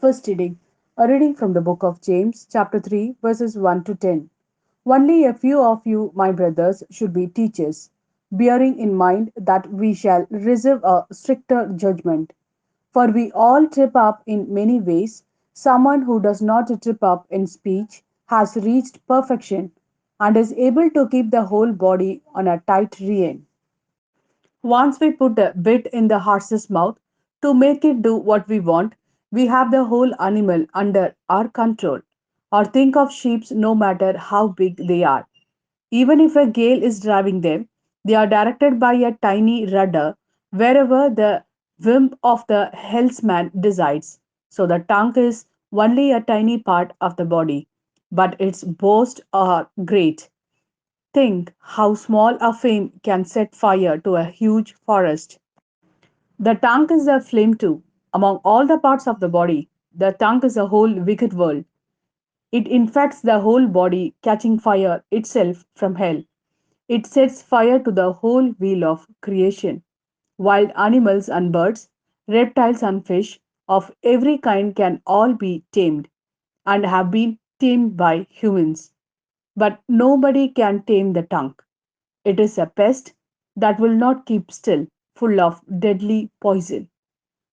First reading, a reading from the book of James, chapter 3, verses 1 to 10. Only a few of you, my brothers, should be teachers, bearing in mind that we shall receive a stricter judgment. For we all trip up in many ways. Someone who does not trip up in speech has reached perfection and is able to keep the whole body on a tight rein. Once we put a bit in the horse's mouth to make it do what we want, we have the whole animal under our control. Or think of sheep no matter how big they are. Even if a gale is driving them, they are directed by a tiny rudder wherever the whim of the helmsman decides. So the tongue is only a tiny part of the body, but its boasts are great. Think how small a flame can set fire to a huge forest. The tongue is a flame too. Among all the parts of the body, the tongue is a whole wicked world. It infects the whole body, catching fire itself from hell. It sets fire to the whole wheel of creation. Wild animals and birds, reptiles and fish of every kind can all be tamed and have been tamed by humans. But nobody can tame the tongue. It is a pest that will not keep still, full of deadly poison.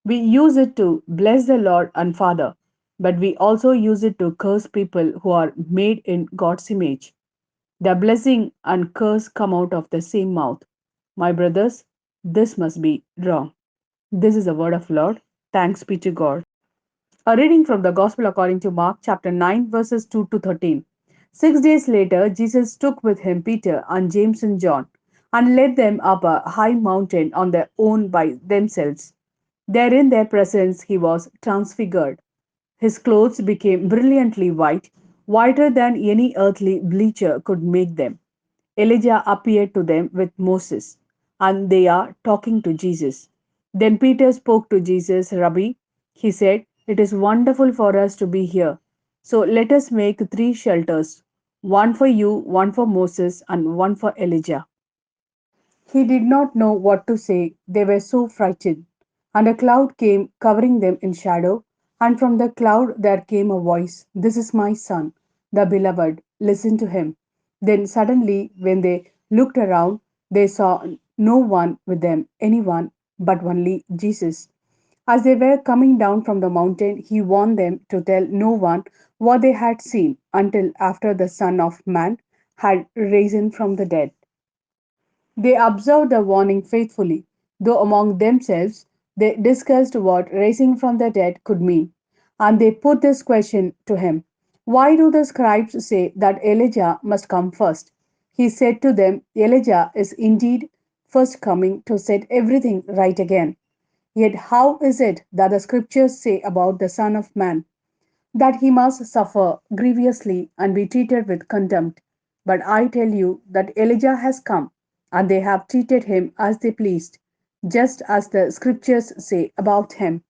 We use it to bless the Lord and Father, but we also use it to curse people who are made in God's image. The blessing and curse come out of the same mouth. My brothers, this must be wrong. This is the word of Lord. Thanks be to God. A reading from the Gospel according to Mark chapter 9 verses 2 to 13. 6 days later, Jesus took with him Peter and James and John and led them up a high mountain on their own by themselves. There in their presence he was transfigured. His clothes became brilliantly white, whiter than any earthly bleacher could make them. Elijah appeared to them with Moses, and they are talking to Jesus. Then Peter spoke to Jesus, Rabbi, he said, it is wonderful for us to be here. So let us make three shelters, one for you, one for Moses, and one for Elijah. He did not know what to say. They were so frightened. And a cloud came, covering them in shadow. And from the cloud there came a voice, this is my son, the beloved. Listen to him. Then suddenly, when they looked around, they saw no one with them, anyone but only Jesus. As they were coming down from the mountain, he warned them to tell no one what they had seen until after the Son of Man had risen from the dead. They observed the warning faithfully, though among themselves they discussed what raising from the dead could mean. And they put this question to him: why do the scribes say that Elijah must come first? He said to them, Elijah is indeed first coming to set everything right again. Yet how is it that the scriptures say about the Son of Man that he must suffer grievously and be treated with contempt? But I tell you that Elijah has come, and they have treated him as they pleased, just as the scriptures say about him.